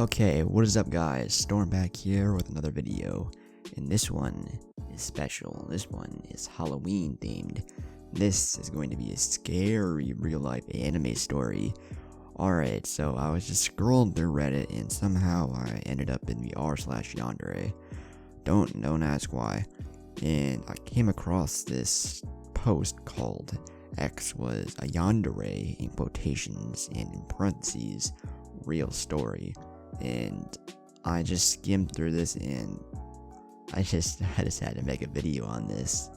Okay, what is up guys? Storm back here with another video, and this one is special. This one is Halloween themed. This is going to be a scary real life anime story. Alright, so I was just scrolling through Reddit and somehow I ended up in the r/yandere. Don't ask why. And I came across this post called X was a yandere in quotations and in parentheses real story. And I just skimmed through this and I just had to make a video on this.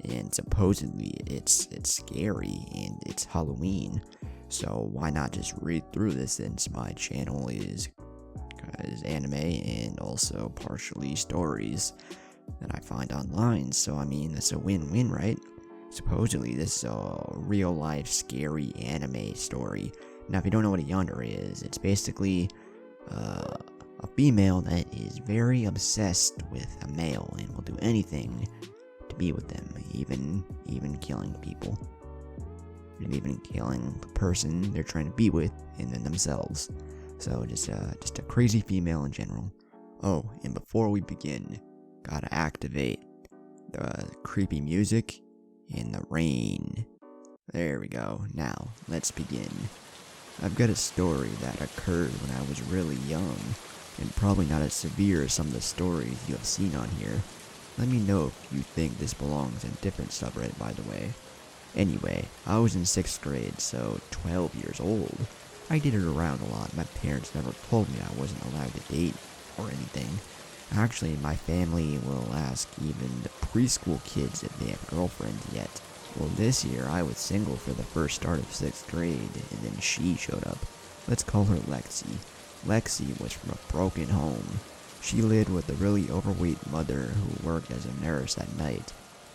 And supposedly it's scary and it's Halloween, so why not just read through this, since my channel is anime and also partially stories that I find online. So I mean, that's a win-win, right? Supposedly this is a real life scary anime story. Now if you don't know what a yandere is, it's basically a female that is very obsessed with a male and will do anything to be with them, even killing people, and even killing the person they're trying to be with and then themselves. So just a crazy female in general. Oh, and before we begin, gotta activate the creepy music and the rain. There we go. Now let's begin. I've got a story that occurred when I was really young, and probably not as severe as some of the stories you have seen on here. Let me know if you think this belongs in a different subreddit, by the way. Anyway, I was in 6th grade, so 12 years old. I dated around a lot. My parents never told me I wasn't allowed to date or anything. Actually, my family will ask even the preschool kids if they have girlfriends yet. Well, this year I was single for the first start of 6th grade, and then she showed up. Let's call her Lexi. Lexi was from a broken home. She lived with a really overweight mother who worked as a nurse at night,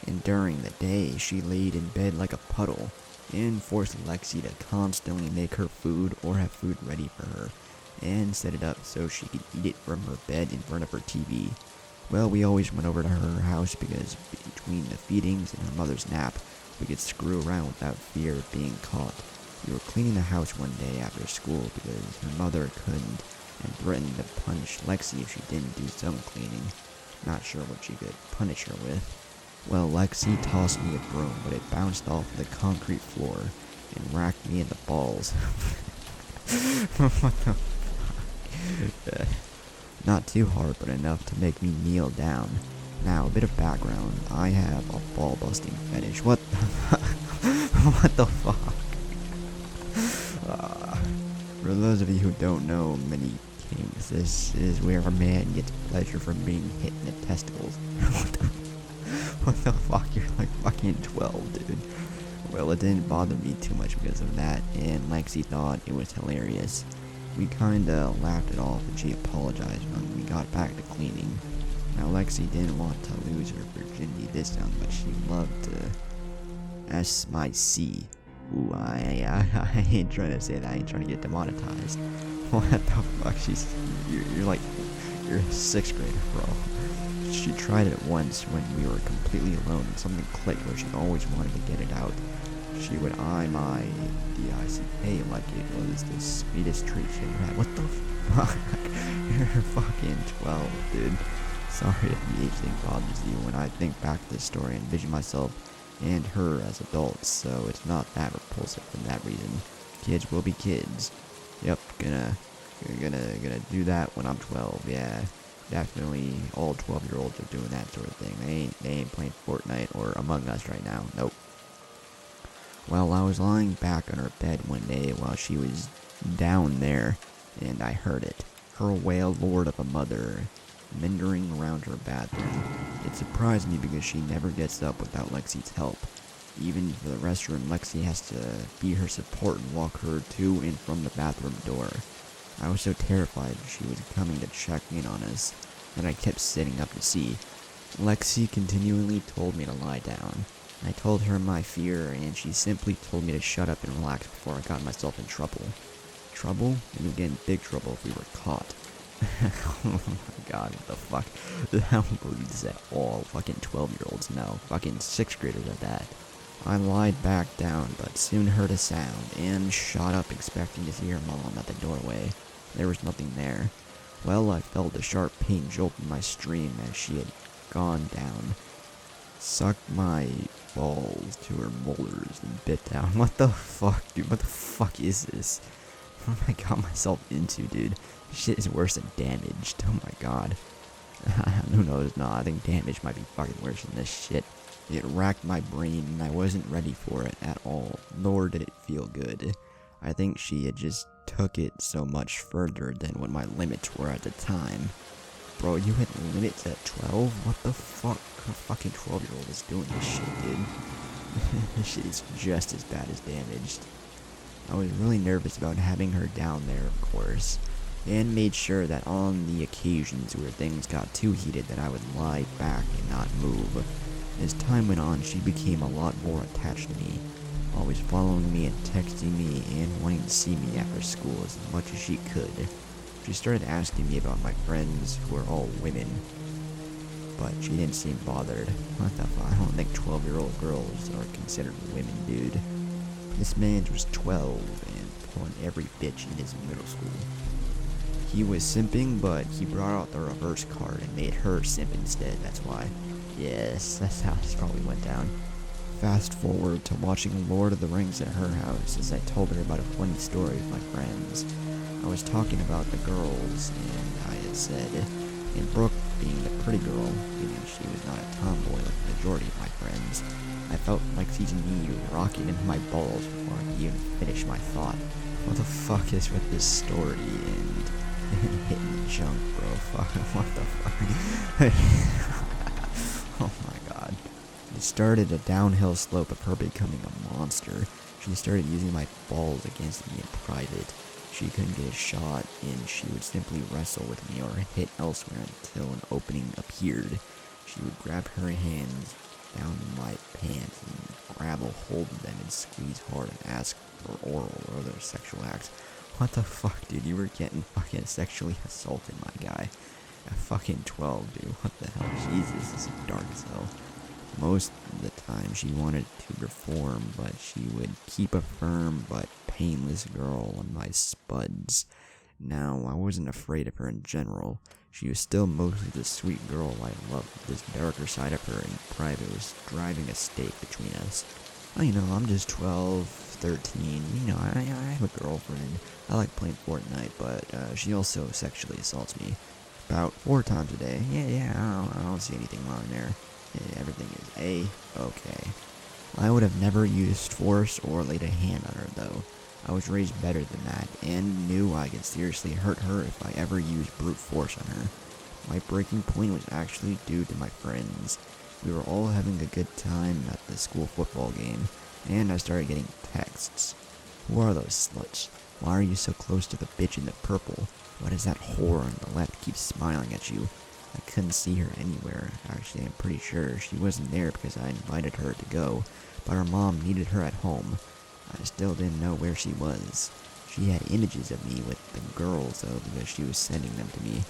and during the day she laid in bed like a puddle, and forced Lexi to constantly make her food or have food ready for her, and set it up so she could eat it from her bed in front of her TV. Well, we always went over to her house because between the feedings and her mother's nap, we could screw around without fear of being caught. We were cleaning the house one day after school because her mother couldn't, and threatened to punish Lexi if she didn't do some cleaning. Not sure what she could punish her with. Well, Lexi tossed me a broom, but it bounced off the concrete floor and racked me in the balls. What the fuck? Not too hard, but enough to make me kneel down. Now, a bit of background. I have a ball busting fetish. What the fuck? What the fuck? For those of you who don't know many kings, this is where a man gets pleasure from being hit in the testicles. What the fuck? You're like fucking 12, dude. Well, it didn't bother me too much because of that, and Lexi thought it was hilarious. We kinda laughed it off, and she apologized when we got back to cleaning. Now, Lexi didn't want to lose her virginity this time, but she loved to S-my-C. Ooh, I ain't trying to say that. I ain't trying to get demonetized. What the fuck? You're a 6th grader, bro. She tried it once when we were completely alone, and something clicked where she always wanted to get it out. She would eye my D-I-C-K like it was the sweetest treat she ever had. What the fuck? You're fucking 12, dude. Sorry if the age thing bothers you. When I think back to this story, I envision myself and her as adults, so it's not that repulsive for that reason. Kids will be kids. Yep, gonna do that when I'm 12. Yeah, definitely all 12-year-olds are doing that sort of thing. They ain't playing Fortnite or Among Us right now. Nope. Well, I was lying back on her bed one day while she was down there, and I heard it. Her wail-lord of a mother meandering around her bathroom. It surprised me because she never gets up without Lexi's help. Even for the restroom, Lexi has to be her support and walk her to and from the bathroom door. I was so terrified she was coming to check in on us that I kept sitting up to see. Lexi continually told me to lie down. I told her my fear, and she simply told me to shut up and relax before I got myself in trouble. Trouble? We would get in big trouble if we were caught. Oh my god, what the fuck? I don't believe this at all. Fucking 12-year-olds know. Fucking 6th graders at that. I lied back down, but soon heard a sound, and shot up expecting to see her mom at the doorway. There was nothing there. Well, I felt a sharp pain jolt in my stream as she had gone down, sucked my balls to her molars, and bit down. What the fuck, dude? What the fuck is this? What I got myself into, dude? This shit is worse than damaged. Oh my god. Who knows? No, I think damage might be fucking worse than this shit. It racked my brain, and I wasn't ready for it at all, nor did it feel good. I think she had just took it so much further than what my limits were at the time. Bro, you hit limits at 12? What the fuck? A fucking 12-year-old is doing this shit, dude. This shit is just as bad as damaged. I was really nervous about having her down there, of course, and made sure that on the occasions where things got too heated that I would lie back and not move. As time went on, she became a lot more attached to me, always following me and texting me and wanting to see me after school as much as she could. She started asking me about my friends, who are all women, but she didn't seem bothered. What the fuck? I don't think 12-year-old girls are considered women, dude. This man was 12 and pulling every bitch in his middle school. He was simping, but he brought out the reverse card and made her simp instead, that's why. Yes, that's how this probably went down. Fast forward to watching Lord of the Rings at her house as I told her about a funny story with my friends. I was talking about the girls, and I had said, and Brooke being the pretty girl, meaning she was not a tomboy like the majority of my friends, I felt like seeing me rocking into my balls before I could even finish my thought. What the fuck is with this story and hitting junk, bro? Fuck, what the fuck? Oh my god. It started a downhill slope of her becoming a monster. She started using my balls against me in private. She couldn't get a shot, and she would simply wrestle with me or hit elsewhere until an opening appeared. She would grab her hands down my pants and grab a hold of them and squeeze hard and ask for oral or other sexual acts. What the fuck, dude? You were getting fucking sexually assaulted, my guy. At fucking 12, dude. What the hell? Jesus, this is dark as hell. Most of the time, she wanted to perform, but she would keep a firm but painless girl on my spuds. Now, I wasn't afraid of her in general. She was still mostly the sweet girl I loved. This darker side of her in private was driving a stake between us. Well, you know, I'm just 12, 13. You know, I have a girlfriend. I like playing Fortnite, but she also sexually assaults me about 4 times a day. Yeah, I don't see anything wrong there. Yeah, everything is A-okay. I would have never used force or laid a hand on her, though. I was raised better than that, and knew I could seriously hurt her if I ever used brute force on her. My breaking point was actually due to my friends. We were all having a good time at the school football game, and I started getting texts. Who are those sluts? Why are you so close to the bitch in the purple? Why does that whore on the left keep smiling at you? I couldn't see her anywhere. Actually, I'm pretty sure she wasn't there because I invited her to go, but her mom needed her at home. I still didn't know where she was. She had images of me with the girls, though, because she was sending them to me.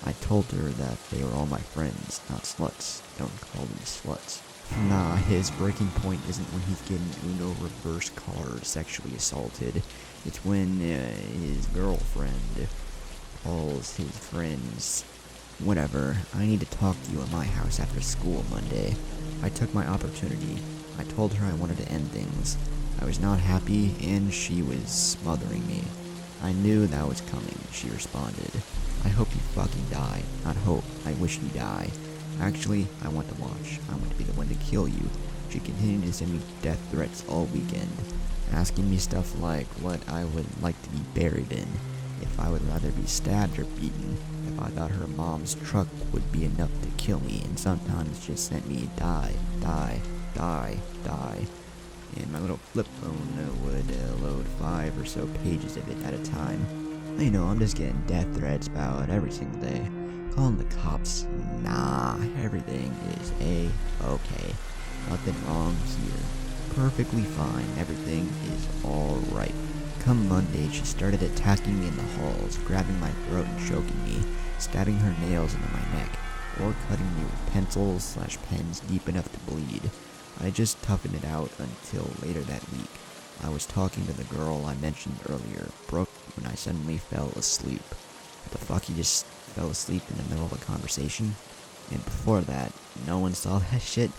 I told her that they were all my friends, not sluts. Don't call them sluts. Nah, his breaking point isn't when he's getting Uno reverse card sexually assaulted. It's when his girlfriend calls his friends. Whatever, I need to talk to you at my house after school Monday. I took my opportunity. I told her I wanted to end things. I was not happy, and she was smothering me. I knew that was coming, she responded. I hope you fucking die. Not hope, I wish you die. Actually, I want to watch. I want to be the one to kill you. She continued to send me death threats all weekend, asking me stuff like what I would like to be buried in, if I would rather be stabbed or beaten, if I thought her mom's truck would be enough to kill me, and sometimes just sent me die, die, die, die. And my little flip phone would load 5 or so pages of it at a time. You know, I'm just getting death threats about every single day. Calling the cops? Nah, everything is A-okay. Nothing wrong here. Perfectly fine, everything is alright. Come Monday, she started attacking me in the halls, grabbing my throat and choking me, stabbing her nails into my neck, or cutting me with pencils/pens deep enough to bleed. I just toughened it out until later that week. I was talking to the girl I mentioned earlier, Brooke, when I suddenly fell asleep. What the fuck, he just fell asleep in the middle of a conversation? And before that, no one saw that shit.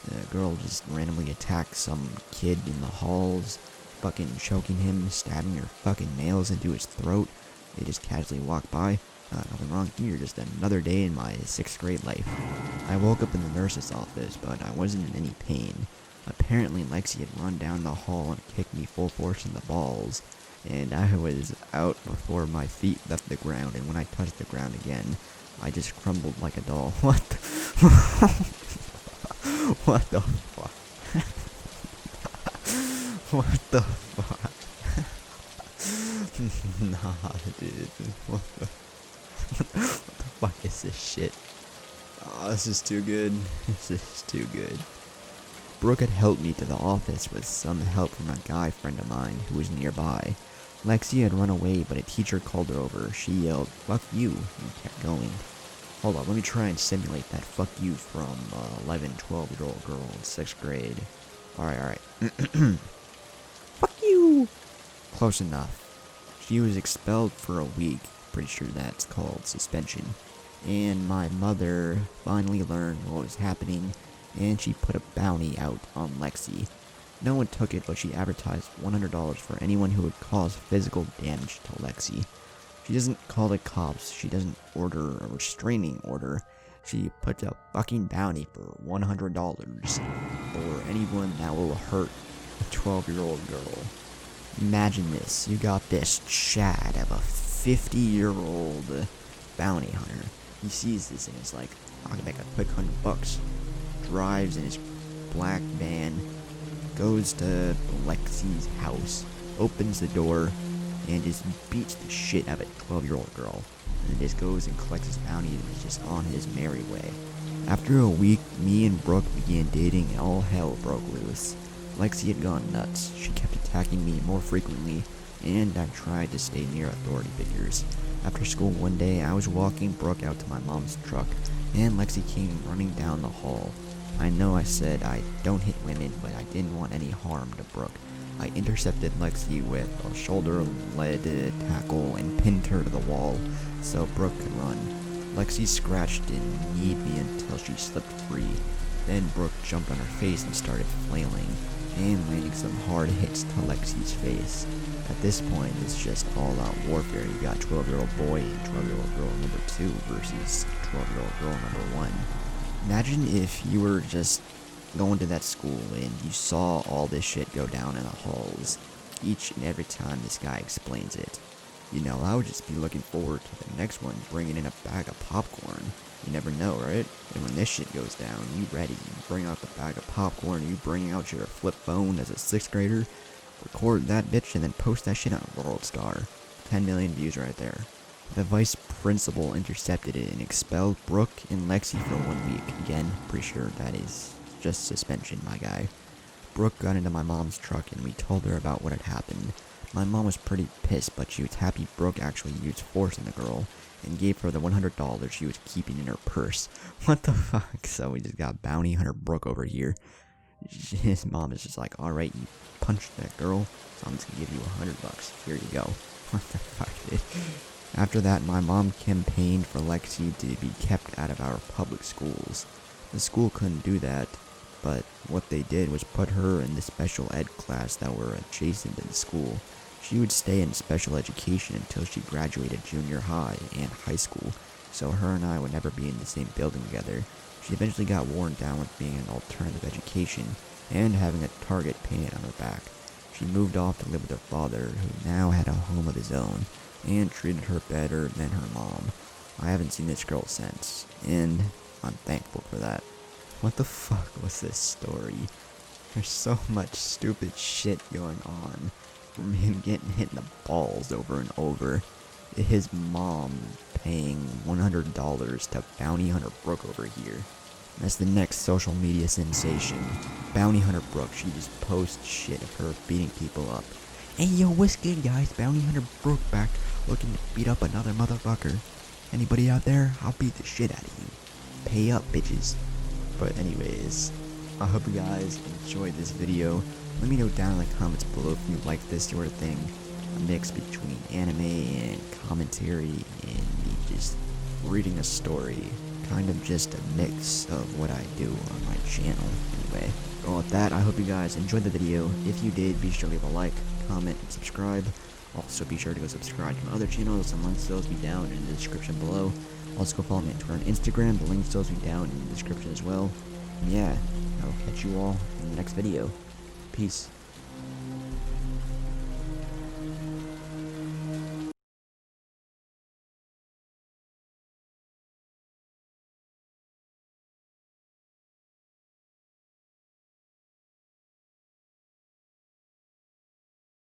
The girl just randomly attacked some kid in the halls, fucking choking him, stabbing her fucking nails into his throat. They just casually walked by. Nothing wrong here, just another day in my 6th grade life. I woke up in the nurse's office, but I wasn't in any pain. Apparently Lexi had run down the hall and kicked me full force in the balls, and I was out before my feet left the ground, and when I touched the ground again, I just crumbled like a doll. What the what the fuck? What the fuck? Nah, dude. What the fuck is this shit? Oh, this is too good. This is too good. Brooke had helped me to the office with some help from a guy friend of mine who was nearby. Lexi had run away, but a teacher called her over. She yelled, "Fuck you," and kept going. Hold on, let me try and simulate that "fuck you" from 11, 12-year-old girl in 6th grade. Alright. Fuck you! Close enough. She was expelled for a week. Pretty sure that's called suspension. And my mother finally learned what was happening, and she put a bounty out on Lexi. No one took it, but she advertised $100 for anyone who would cause physical damage to Lexi. She doesn't call the cops, she doesn't order a restraining order. She puts a fucking bounty for $100 for anyone that will hurt a 12-year-old girl. Imagine this, you got this Chad of a 50-year-old bounty hunter. He sees this and is like, I can make a quick $100. Drives in his black van, goes to Lexi's house, opens the door, and just beats the shit out of a 12-year-old girl. And just goes and collects his bounty and is just on his merry way. After a week, me and Brooke began dating and all hell broke loose. Lexi had gone nuts. She kept attacking me more frequently, and I tried to stay near authority figures. After school one day, I was walking Brooke out to my mom's truck, and Lexi came running down the hall. I know I said I don't hit women, but I didn't want any harm to Brooke. I intercepted Lexi with a shoulder-led tackle and pinned her to the wall so Brooke could run. Lexi scratched and kneed me until she slipped free. Then Brooke jumped on her face and started flailing, and landing some hard hits to Lexi's face. At this point, it's just all-out warfare. You got 12-year-old boy and 12-year-old girl number 2 versus 12-year-old girl number 1. Imagine if you were just going to that school and you saw all this shit go down in the halls each and every time this guy explains it. You know, I would just be looking forward to the next one bringing in a bag of popcorn. You never know, right? And when this shit goes down, you ready. You bring out the bag of popcorn, you bring out your flip phone as a 6th grader, record that bitch, and then post that shit on World Star. 10 million views right there. The vice principal intercepted it and expelled Brooke and Lexi for 1 week. Again, pretty sure that is just suspension, my guy. Brooke got into my mom's truck and we told her about what had happened. My mom was pretty pissed, but she was happy Brooke actually used force on the girl and gave her the $100 she was keeping in her purse. What the fuck? So we just got bounty hunter Brooke over here. His mom is just like, alright, you punched that girl, so I'm just gonna give you $100. Here you go. What the fuck, dude? After that, my mom campaigned for Lexi to be kept out of our public schools. The school couldn't do that, but what they did was put her in the special ed class that were adjacent to the school. She would stay in special education until she graduated junior high and high school, so her and I would never be in the same building together. She eventually got worn down with being in alternative education and having a target painted on her back. She moved off to live with her father, who now had a home of his own, and treated her better than her mom. I haven't seen this girl since, and I'm thankful for that. What the fuck was this story? There's so much stupid shit going on. From him getting hit in the balls over and over, to his mom paying $100 to bounty hunter Brooke over here. That's the next social media sensation. Bounty hunter Brooke, she just posts shit of her beating people up. Hey yo, what's good guys? Bounty hunter Brooke back, looking to beat up another motherfucker. Anybody out there? I'll beat the shit out of you. Pay up, bitches. But anyways, I hope you guys enjoyed this video. Let me know down in the comments below if you like this sort of thing. a mix between anime and commentary and me just reading a story. Kind of just a mix of what I do on my channel, anyway. Well, with that, I hope you guys enjoyed the video. If you did, be sure to leave a like, comment, and subscribe. Also, be sure to go subscribe to my other channels, and links to those will be down in the description below. Also, go follow me on Twitter and Instagram. The links to those will be down in the description as well. And yeah, I'll catch you all in the next video. Peace.